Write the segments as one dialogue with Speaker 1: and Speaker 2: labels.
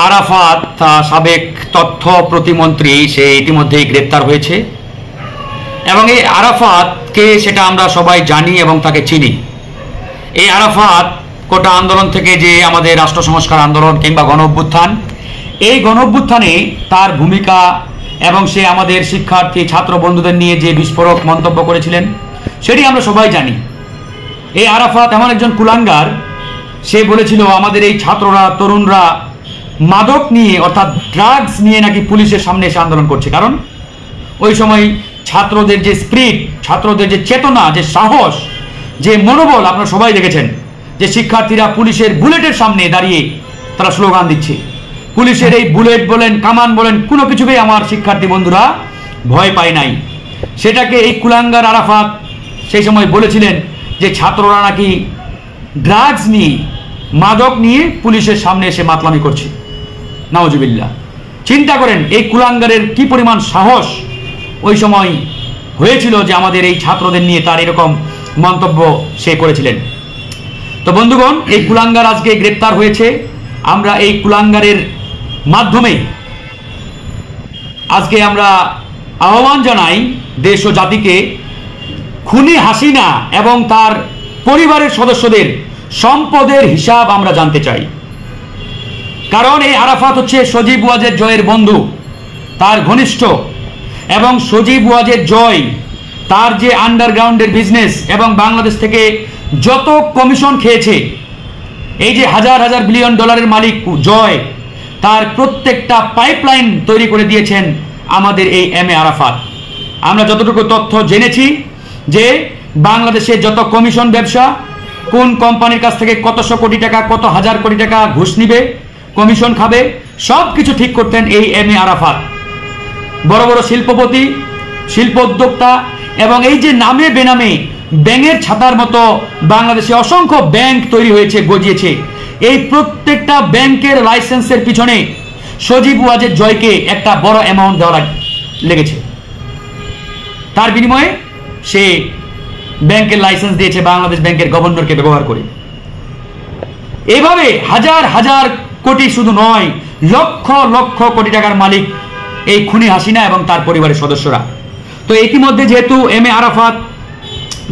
Speaker 1: আরাফাত সাবেক তথ্য প্রতিমন্ত্রী সে ইতিমধ্যেই গ্রেপ্তার হয়েছে এবং এই আরাফাতকে সেটা আমরা সবাই জানি এবং তাকে চিনি। এই আরাফাত কোটা আন্দোলন থেকে যে আমাদের রাষ্ট্র সংস্কার আন্দোলন কিংবা গণ অভ্যুত্থান, এই গণ অভ্যুত্থানে তার ভূমিকা এবং সে আমাদের শিক্ষার্থী ছাত্র বন্ধুদের নিয়ে যে বিস্ফোরক মন্তব্য করেছিলেন সেটি আমরা সবাই জানি। এই আরাফাত এমন একজন কুলাঙ্গার, সে বলেছিল আমাদের এই ছাত্ররা তরুণরা মাদক নিয়ে অর্থাৎ ড্রাগস নিয়ে নাকি পুলিশের সামনে এসে আন্দোলন করছে। কারণ ওই সময় ছাত্রদের যে স্পিরিট, ছাত্রদের যে চেতনা, যে সাহস, যে মনোবল আপনারা সবাই দেখেছেন যে শিক্ষার্থীরা পুলিশের বুলেটের সামনে দাঁড়িয়ে তারা স্লোগান দিচ্ছে। পুলিশের এই বুলেট বলেন, কামান বলেন, কোনো কিছুকেই আমার শিক্ষার্থী বন্ধুরা ভয় পায় নাই। সেটাকে এই কুলাঙ্গার আরাফাত সেই সময় বলেছিলেন যে ছাত্ররা নাকি ড্রাগস নিয়ে, মাদক নিয়ে পুলিশের সামনে এসে মাতলামি করছে। নাউজুবিল্লাহ। চিন্তা করেন এই কুলাঙ্গারের কি পরিমাণ সাহস ওই সময় হয়েছিল যে আমাদের এই ছাত্রদের নিয়ে তার এরকম মন্তব্য সে করেছিলেন। তো বন্ধুগণ, এই কুলাঙ্গার আজকে গ্রেপ্তার হয়েছে। আমরা এই কুলাঙ্গারের মাধ্যমে আজকে আমরা আহ্বান জানাই দেশ ও জাতিকে, খুনি হাসিনা এবং তার পরিবারের সদস্যদের সম্পদের হিসাব আমরা জানতে চাই। কারণ এই আরাফাত হচ্ছে সজীব ওয়াজেদ জয়ের বন্ধু, তার ঘনিষ্ঠ, এবং সজীব ওয়াজেদ জয় তার যে আন্ডারগ্রাউন্ডের বিজনেস এবং বাংলাদেশ থেকে যত কমিশন খেয়েছে, এই যে হাজার হাজার বিলিয়ন ডলারের মালিক জয়, তার প্রত্যেকটা পাইপলাইন তৈরি করে দিয়েছেন আমাদের এই এম এ আরাফাত। আমরা যতটুকু তথ্য জেনেছি যে বাংলাদেশে যত কমিশন ব্যবসা, কোন কোম্পানির কাছ থেকে কতশো কোটি টাকা, কত হাজার কোটি টাকা ঘুষ নিবে, কমিশন খাবে, সব কিছু ঠিক করতেন এই এম এ আরাফাত। বড় বড় শিল্পপতি, শিল্প উদ্যোক্তা এবং এই যে নামে বেনামে ব্যাঙের ছাতার মতো বাংলাদেশে অসংখ্য ব্যাংক তৈরি হয়েছে, গজিয়েছে, এই প্রত্যেকটা ব্যাংকের লাইসেন্সের পিছনে সজীব ওয়াজেদ জয়কে একটা বড় অ্যামাউন্ট দেওয়া লেগেছে। তার বিনিময়ে সে ব্যাংকের লাইসেন্স দিয়েছে বাংলাদেশ ব্যাংকের গভর্নরকে ব্যবহার করে। এভাবে হাজার হাজার কোটি, শুধু নয়, লক্ষ লক্ষ কোটি টাকার মালিক এই খুনি হাসিনা এবং তার পরিবারের সদস্যরা। তো ইতিমধ্যে যেহেতু এম এ আরাফাত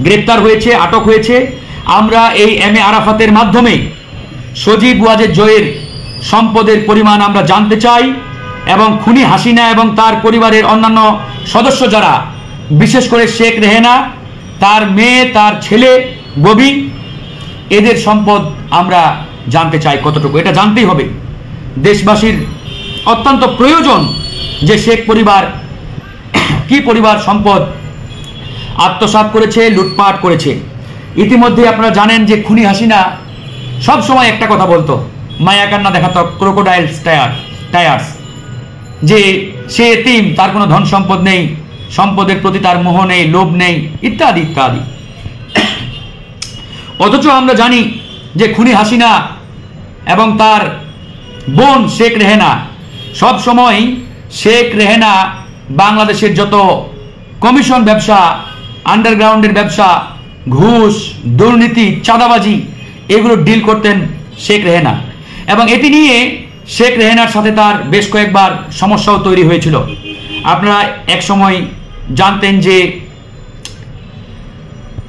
Speaker 1: গ্রেপ্তার হয়েছে, আটক হয়েছে, আমরা এই এম এ আরাফাতের মাধ্যমে সজীব ওয়াজেদ জয়ের সম্পদের পরিমাণ আমরা জানতে চাই এবং খুনি হাসিনা এবং তার পরিবারের অন্যান্য সদস্য যারা, বিশেষ করে শেখ রেহেনা, তার মেয়ে, তার ছেলে ববি, এদের সম্পদ আমরা জানতে চাই কতটুকু। এটা জানতেই হবে, দেশবাসীর অত্যন্ত প্রয়োজন যে শেখ পরিবার কি পরিবার সম্পদ আত্মসাৎ করেছে, লুটপাট করেছে। ইতিমধ্যে আপনারা জানেন যে খুনি হাসিনা সব সময় একটা কথা বলতো, মায়া কান্না দেখাতো, ক্রোকোডাইলস টায়ার্স, যে সে এতিম, তার কোনো ধন সম্পদ নেই, সম্পদের প্রতি তার মোহ নেই, লোভ নেই, ইত্যাদি ইত্যাদি। অথচ আমরা জানি যে খুনি হাসিনা এবং তার বোন শেখ রেহেনা সব সময়, শেখ রেহেনা বাংলাদেশের যত কমিশন ব্যবসা, আন্ডারগ্রাউন্ডের ব্যবসা, ঘুষ, দুর্নীতি, চাঁদাবাজি, এগুলো ডিল করতেন শেখ রেহেনা। এবং এটি নিয়ে শেখ রেহেনার সাথে তার বেশ কয়েকবার সমস্যাও তৈরি হয়েছিল। আপনারা এক সময় জানতেন যে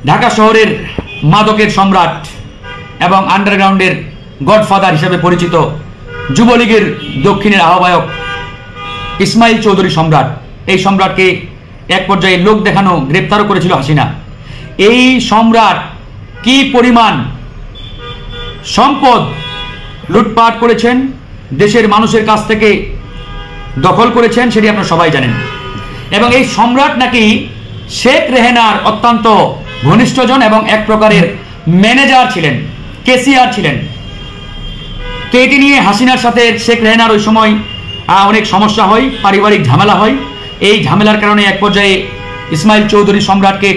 Speaker 1: ঢাকা শহরের মাদকের সম্রাট এবং আন্ডারগ্রাউন্ডের গডফাদার হিসেবে পরিচিত যুবলীগের দক্ষিণের আহ্বায়ক ইসমাইল চৌধুরী সম্রাট, এই সম্রাটকে এক পর্যায়ে লোক দেখানো গ্রেপ্তারও করেছিল হাসিনা। এই সম্রাট কি পরিমাণ সম্পদ লুটপাট করেছেন, দেশের মানুষের কাছ থেকে দখল করেছেন, সেটি আপনারা সবাই জানেন। এবং এই সম্রাট নাকি শেখ রেহেনার অত্যন্ত ঘনিষ্ঠজন এবং এক প্রকারের ম্যানেজার ছিলেন, কেসিআর ছিলেন। তো এটি নিয়ে হাসিনার সাথে শেখ রেহেনার ওই সময় অনেক সমস্যা হয়, পারিবারিক ঝামেলা হয়। এই ঝামেলার কারণে এক পর্যায়ে ইসমাইল চৌধুরী সম্রাটকে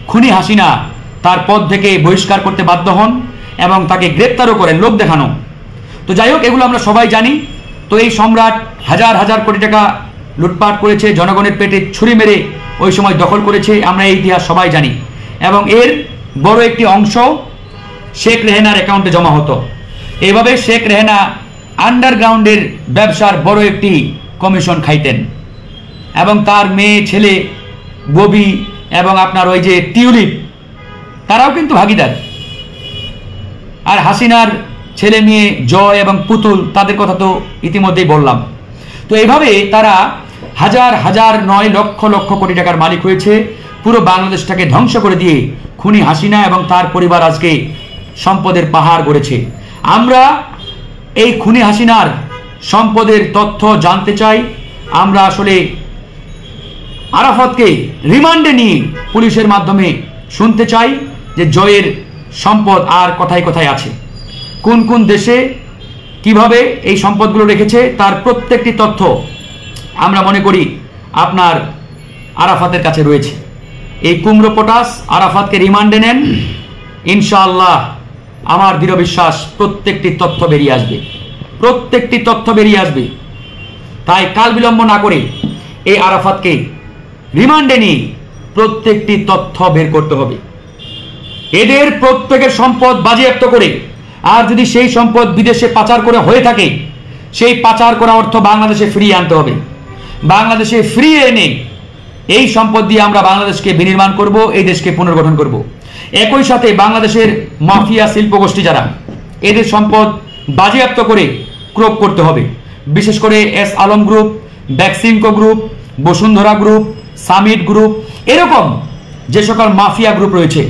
Speaker 1: খুনি হাসিনা তার পদ থেকে বহিষ্কার করতে বাধ্য হন এবং তাকে গ্রেপ্তারও করেন লোক দেখানো। তো যাই হোক, এগুলো আমরা সবাই জানি। তো এই সম্রাট হাজার হাজার কোটি টাকা লুটপাট করেছে, জনগণের পেটে ছুরি মেরে ওই সময় দখল করেছে, আমরা এই ইতিহাস সবাই জানি। এবং এর বড় একটি অংশ শেখ রেহেনার অ্যাকাউন্টে জমা হতো। এইভাবে শেখ রেহেনা আন্ডারগ্রাউন্ডের ব্যবসার বড় একটি কমিশন খাইতেন এবং তার মেয়ে ছেলে ববি এবং আপনার ওই যে টিউলিপ তারাও কিন্তু ভাগিদার। আর হাসিনার ছেলে মেয়ে জয় এবং পুতুল তাদের কথা তো ইতিমধ্যেই বললাম। তো এভাবে তারা হাজার হাজার নয় লক্ষ লক্ষ কোটি টাকার মালিক হয়েছে, পুরো বাংলাদেশটাকে ধ্বংস করে দিয়ে খুনি হাসিনা এবং তার পরিবার আজকে সম্পদের পাহাড় গড়েছে। আমরা এই খুনি হাসিনার সম্পদের তথ্য জানতে চাই। আমরা আসলে আরাফাতকে রিমান্ডে নিয়ে পুলিশের মাধ্যমে শুনতে চাই যে জয়ের সম্পদ আর কোথায় কোথায় আছে, কোন কোন দেশে কিভাবে এই সম্পদগুলো রেখেছে, তার প্রত্যেকটি তথ্য আমরা মনে করি আপনার আরাফাতের কাছে রয়েছে। এই কুমড়ো পটাশ আরাফাতকে রিমান্ডে নেন, ইনশাআল্লাহ আমার দৃঢ় বিশ্বাস প্রত্যেকটি তথ্য বেরিয়ে আসবে, প্রত্যেকটি তথ্য বেরিয়ে আসবে। তাই কাল বিলম্ব না করে এই আরাফাতকে রিমান্ডে নিয়ে প্রত্যেকটি তথ্য বের করতে হবে। এদের প্রত্যেকের সম্পদ বাজেয়াপ্ত করে, আর যদি সেই সম্পদ বিদেশে পাচার করে হয়ে থাকে, সেই পাচার করা অর্থ বাংলাদেশে ফিরিয়ে আনতে হবে। বাংলাদেশে ফিরিয়ে এনে এই সম্পদ দিয়ে আমরা বাংলাদেশকে বিনির্মাণ করব, এই দেশকে পুনর্গঠন করব। একই সাথে বাংলাদেশের মাফিয়া শিল্পগোষ্ঠী যারা, এদের সম্পদ বাজেয়াপ্ত করে ক্রোপ করতে হবে। বিশেষ করে S Alam group, Beximco group, Bashundhara group, summit group, এরকম যে সকল মাফিয়া গ্রুপ রয়েছে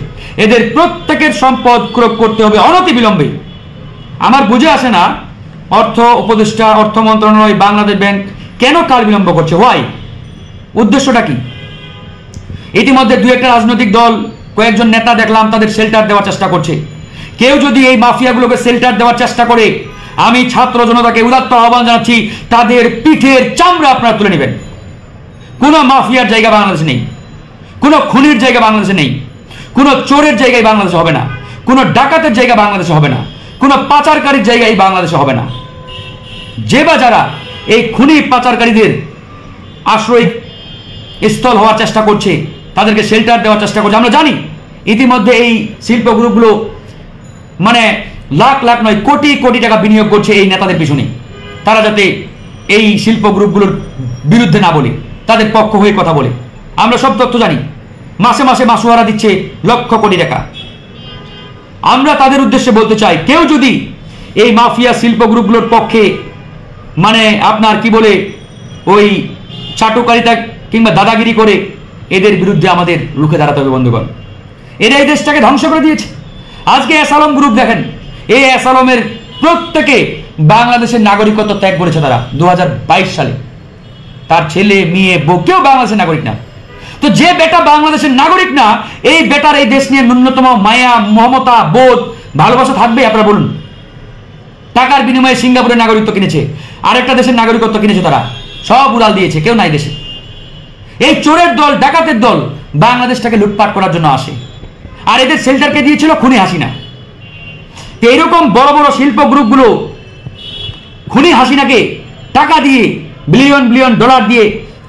Speaker 1: এদের প্রত্যেকের সম্পদ ক্রোপ করতে হবে অনতিবিলম্বে। আমার বুঝে আসে না অর্থ উপদেষ্টা, অর্থ মন্ত্রণালয়, বাংলাদেশ ব্যাংক কেন কাল বিলম্ব করছে? হোয়াই? উদ্দেশ্যটা কি? ইতিমধ্যে দু একটা রাজনৈতিক দল, কয়েকজন নেতা দেখলাম তাদের শেল্টার দেওয়ার চেষ্টা করছে। কেউ যদি এই মাফিয়াগুলোকে শেল্টার দেওয়ার চেষ্টা করে, আমি ছাত্র জনতাকে উদাত্ত আহ্বান জানাচ্ছি, তাদের পিঠের চামড়া আপনারা তুলে নেবেন। কোনো মাফিয়ার জায়গা বাংলাদেশে নেই, কোনো খুনির জায়গা বাংলাদেশে নেই, কোনো চোরের জায়গায় বাংলাদেশে হবে না, কোনো ডাকাতের জায়গা বাংলাদেশে হবে না, কোনো পাচারকারীর জায়গা এই বাংলাদেশে হবে না। যে বা যারা এই খুনি পাচারকারীদের আশ্রয় স্থল হওয়ার চেষ্টা করছে, তাদেরকে শেল্টার দেওয়ার চেষ্টা করছে, আমরা জানি ইতিমধ্যে এই শিল্প গ্রুপগুলো মানে লাখ লাখ নয় কোটি কোটি টাকা বিনিয়োগ করছে এই নেতাদের পিছনে, তারা যাতে এই শিল্প গ্রুপগুলোর বিরুদ্ধে না বলে, তাদের পক্ষ হয়ে কথা বলে। আমরা সব তথ্য জানি। মাসে মাসে মাসুয়ারা দিচ্ছে লক্ষ কোটি টাকা। আমরা তাদের উদ্দেশ্যে বলতে চাই, কেউ যদি এই মাফিয়া শিল্প গ্রুপগুলোর পক্ষে মানে আপনার কি বলে ওই চাটুকারিতা কিংবা দাদাগিরি করে, এদের বিরুদ্ধে আমাদের রুখে দাঁড়াতে হবে বন্ধুগণ। এরা এই দেশটাকে ধ্বংস করে দিয়েছে। আজকে এস আলম গ্রুপ দেখেন, এই এস আলমের প্রত্যেকে বাংলাদেশের নাগরিকত্ব ত্যাগ করেছে তারা 2022 সালে। তার ছেলে মেয়ে বউ কেউ বাংলাদেশের নাগরিক না। তো যে বেটা বাংলাদেশের নাগরিক না, এই বেটার এই দেশ নিয়ে ন্যূনতম মায়া, মমতা, বোধ, ভালোবাসা থাকবে? আপনারা বলুন। টাকার বিনিময়ে সিঙ্গাপুরের নাগরিকত্ব কিনেছে, আরেকটা দেশের নাগরিকত্ব কিনেছে, তারা সব উড়াল দিয়েছে, কেউ নাই দেশে। এই চোরের দল, ডাকাতের দল বাংলাদেশটাকে লুটপাট করার জন্য আসে, আর এদের শেল্টারকে দিয়েছিল খুনি হাসিনা। তো এইরকম বড় বড় শিল্প গ্রুপগুলো খুনি হাসিনাকে টাকা দিয়ে, বিলিয়ন বিলিয়ন ডলার দিয়ে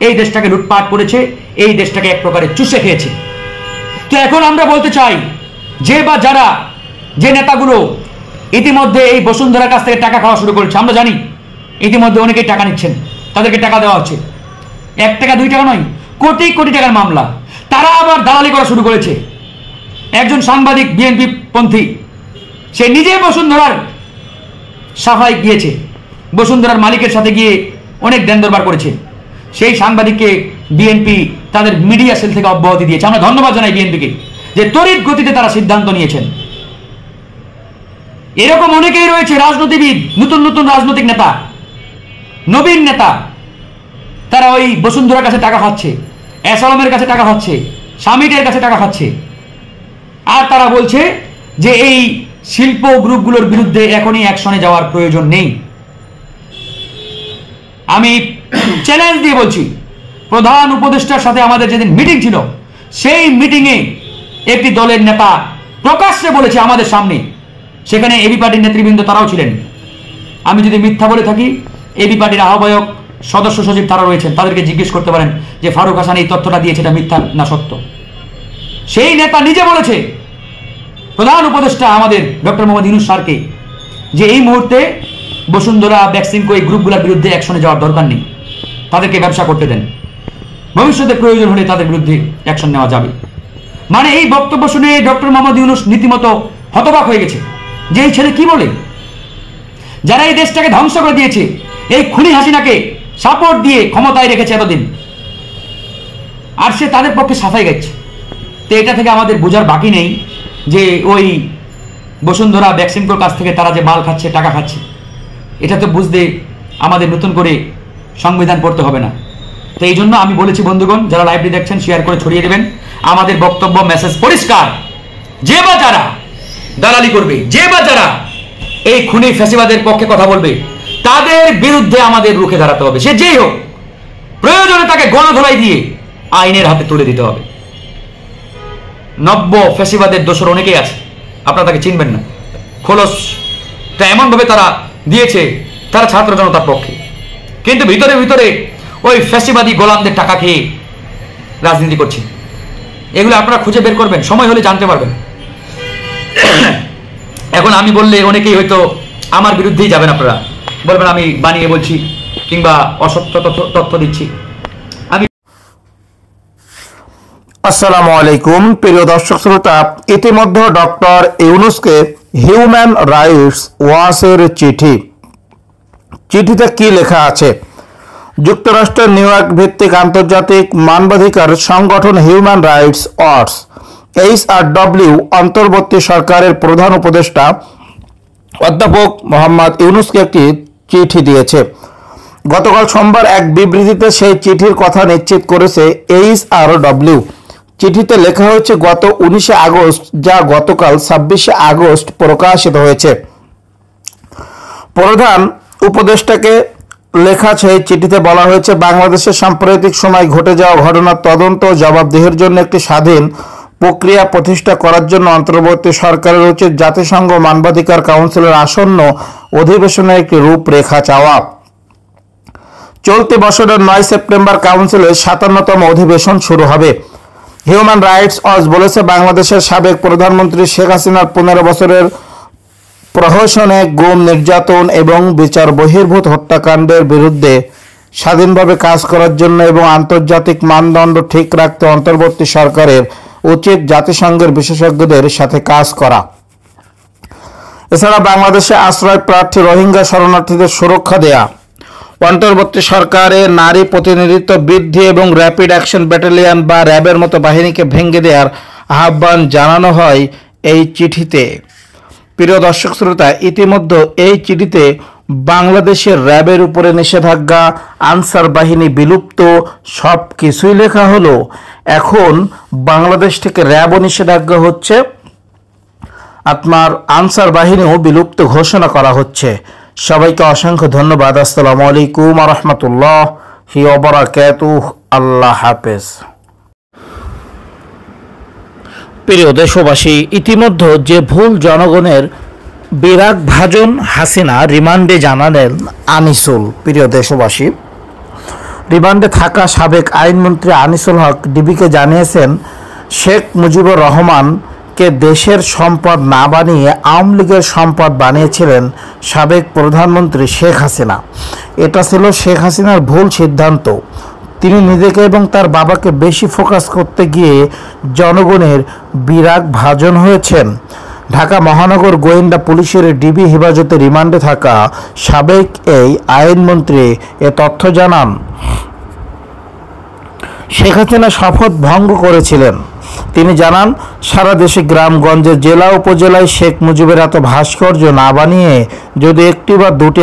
Speaker 1: এই দেশটাকে লুটপাট করেছে, এই দেশটাকে এক প্রকারে চুষে খেয়েছে। তো এখন আমরা বলতে চাই, যে বা যারা, যে নেতাগুলো ইতিমধ্যে এই বসুন্ধরার কাছ থেকে টাকা খাওয়া শুরু করেছে, আমরা জানি ইতিমধ্যে অনেকেই টাকা নিচ্ছেন, তাদেরকে টাকা দেওয়া হচ্ছে, 1 টাকা 2 টাকা নয়, কোটি কোটি টাকার মামলা। তারা আবার দালালি করা শুরু করেছে। একজন সাংবাদিক বিএনপি পন্থী, সে নিজে বসুন্ধরার সাফাই গিয়েছে, বসুন্ধরার মালিকের সাথে গিয়ে অনেক দেন দরবার করেছে। সেই সাংবাদিককে বিএনপি তাদের মিডিয়া সেল থেকে অব্যাহতি দিয়েছে। আমরা ধন্যবাদ জানাই বিএনপিকে যে তড়িৎ গতিতে তারা সিদ্ধান্ত নিয়েছেন। এরকম অনেকেই রয়েছে রাজনীতিবিদ, নতুন নতুন রাজনৈতিক নেতা, নবীন নেতা, তারা ওই বসুন্ধরার কাছে টাকা খাচ্ছে, এস আলমের কাছে টাকা খাচ্ছে, সামিটের কাছে টাকা খাচ্ছে, আর তারা বলছে যে এই শিল্প গ্রুপগুলোর বিরুদ্ধে এখনই অ্যাকশনে যাওয়ার প্রয়োজন নেই। আমি চ্যালেঞ্জ দিয়ে বলছি, প্রধান উপদেষ্টার সাথে আমাদের যেদিন মিটিং ছিল, সেই মিটিংয়ে একটি দলের নেতা প্রকাশ্যে বলেছে আমাদের সামনে, সেখানে এবি পার্টির নেতৃবৃন্দ তারাও ছিলেন। আমি যদি মিথ্যা বলে থাকি, এবি পার্টির আহ্বায়ক, সদস্য সচিব তারা রয়েছেন, তাদেরকে জিজ্ঞেস করতে পারেন যে ফারুক হাসান এই তথ্যটা দিয়েছে, এটা মিথ্যা না সত্য। সেই নেতা নিজে বলেছে প্রধান উপদেষ্টা আমাদের ডক্টর মোহাম্মদ ইউনূস স্যারকে যে এই মুহূর্তে বসুন্ধরা, বেক্সিমকো এই গ্রুপগুলোর বিরুদ্ধে অ্যাকশনে যাওয়ার দরকার নেই, তাদেরকে ব্যবসা করতে দেন, ভবিষ্যতে প্রয়োজন হলে তাদের বিরুদ্ধে অ্যাকশন নেওয়া যাবে। মানে এই বক্তব্য শুনে ডক্টর মোহাম্মদ ইউনূস রীতিমতো হতবাক হয়ে গেছে যে এই ছেলে কি বলে। যারা এই দেশটাকে ধ্বংস করে দিয়েছে, এই খুনি হাসিনাকে সাপোর্ট দিয়ে ক্ষমতায় রেখেছে এতদিন, আর সে তাদের পক্ষে সাফাই গাচ্ছে। তো এটা থেকে আমাদের বোঝার বাকি নেই যে ওই বসুন্ধরা, বেক্সিমকোর কাছ থেকে তারা যে মাল খাচ্ছে, টাকা খাচ্ছে, এটা তো বুঝতে আমাদের নতুন করে সংবিধান পড়তে হবে না। তো এই জন্য আমি বলেছি বন্ধুগণ, যারা লাইভটি দেখছেন শেয়ার করে ছড়িয়ে দেবেন। আমাদের বক্তব্য, মেসেজ পরিষ্কার, যে বা যারা দালালি করবে, যে বা যারা এই খুনি ফ্যাসিবাদের পক্ষে কথা বলবে, তাদের বিরুদ্ধে আমাদের রুখে দাঁড়াতে হবে। সে যেই হোক, প্রয়োজনে তাকে গণধোলাই দিয়ে আইনের হাতে তুলে দিতে হবে। নব্য ফ্যাসিবাদের দোষর অনেকেই আছে, আপনারা তাকে চিনবেন না। খোলসটা এমনভাবে তারা দিয়েছে, তারা ছাত্র জনতার পক্ষে, কিন্তু ভিতরে ভিতরে ওই ফ্যাসিবাদী গোলামদের টাকা খেয়ে রাজনীতি করছে। এগুলো আপনারা খুঁজে বের করবেন, সময় হলে জানতে পারবেন। এখন আমি বললে অনেকেই হয়তো আমার বিরুদ্ধেই যাবেন, আপনারা বলবেন আমি বানিয়ে বলছি কিংবা অসত্য তথ্য দিচ্ছি।
Speaker 2: আসসালামু আলাইকুম প্রিয় দর্শক শ্রোতা, ইতিমধ্যে ডক্টর ইউনূসকে হিউম্যান রাইটস ওয়াচের চিঠিতে কি লেখা আছে? যুক্তরাষ্ট্রের নিউ ইয়র্ক ভিত্তিক আন্তর্জাতিক মানবাধিকার সংগঠন হিউম্যান রাইটস ওয়াচ HRW অন্তর্বর্তী সরকারের প্রধান উপদেষ্টা অধ্যাপক মোহাম্মদ ইউনূসকে একটি চিঠি দিয়েছে। গতকাল সোমবার এক বিবৃতিতে সেই চিঠির কথা নিশ্চিত করেছে HRW। চিঠিতে লেখা হয়েছে গত 19 আগস্ট, যা গতকাল 26 আগস্ট প্রকাশিত হয়েছে। প্রধান উপদেষ্টাকে লেখা সেই চিঠিতে বলা হয়েছে, বাংলাদেশের সাম্প্রতিক সময় ঘটে যাওয়া ঘটনার তদন্ত ও জবাবদিহির জন্য একটি স্বাধীন প্রক্রিয়া প্রতিষ্ঠা করার জন্য অন্তর্বর্তী সরকারের উচিত জাতিসংঘ মানবাধিকার কাউন্সিলের আসন্ন অধিবেশনের একটি রূপরেখা চাওয়া। চলতি বছরের 9 সেপ্টেম্বর কাউন্সিলের 57তম অধিবেশন শুরু হবে। হিউম্যান রাইটস ওয়াচ বলেছে, বাংলাদেশের সাবেক প্রধানমন্ত্রী শেখ হাসিনার 15 বছরের প্রহসনে গুম, নির্যাতন এবং বিচার বহির্ভূত হত্যাকাণ্ডের বিরুদ্ধে স্বাধীনভাবে কাজ করার জন্য এবং আন্তর্জাতিক মানদণ্ড ঠিক রাখতে অন্তর্বর্তী সরকারের উচিত জাতিসংঘের বিশেষজ্ঞদের সাথে কাজ করা। এছাড়া বাংলাদেশে আশ্রয় প্রার্থী রোহিঙ্গা শরণার্থীদের সুরক্ষা দেয়া, অন্তর্বর্তী সরকারে নারী প্রতিনিধিত্ব বৃদ্ধি এবং র্যাপিড অ্যাকশন ব্যাটালিয়ন বা র্যাবের মতো বাহিনীকে ভেঙে দেওয়ার আহ্বান জানানো হয় এই চিঠিতে। প্রিয় দর্শক শ্রোতা, ইতিমধ্যে এই চিঠিতে বাংলাদেশের র্যাবের উপরে নিষেধাজ্ঞা, আনসার বাহিনী বিলুপ্ত, সব কিছুই লেখা হলো। এখন বাংলাদেশ থেকে র্যাবও নিষেধাজ্ঞা হচ্ছে, আপনার আনসার বাহিনীও বিলুপ্ত ঘোষণা করা হচ্ছে। সবাইকে অসংখ্য ধন্যবাদ। আসসালামু আলাইকুম ওয়া রাহমাতুল্লাহি ওয়া বারাকাতুহু। আল্লাহ হাফেজ। প্রিয় দেশবাসী, ইতিমধ্যে যে ভুল জনগণের বিরাগ ভাজন হাসিনা রিমান্ডে জানালেন আনিসুল। প্রিয় দেশবাসী, রিমান্ডে থাকা সাবেক আইনমন্ত্রী আনিসুল হক ডিবিকে জানিয়েছেন, শেখ মুজিবুর রহমানকে দেশের সম্পদ না বানিয়ে আওয়ামী লীগের সম্পদ বানিয়েছিলেন সাবেক প্রধানমন্ত্রী শেখ হাসিনা। এটা ছিল শেখ হাসিনার ভুল সিদ্ধান্ত। তিনি নিজেকে এবং তার বাবাকে বেশি ফোকাস করতে গিয়ে জনগণের বিরাগ ভাজন হয়েছেন। ঢাকা মহানগর গোয়েন্দা পুলিশের ডিবি হেফাজতে রিমান্ডে থাকা সাবেক এই আইনমন্ত্রী এ তথ্য জানান। শেখ হাসিনা শপথ ভঙ্গ করেছিলেন। তিনি জানান, সারা দেশে গ্রামগঞ্জে, জেলা উপজেলায় শেখ মুজিবের এত ভাস্কর্য না বানিয়ে যদি একটি বা দুটি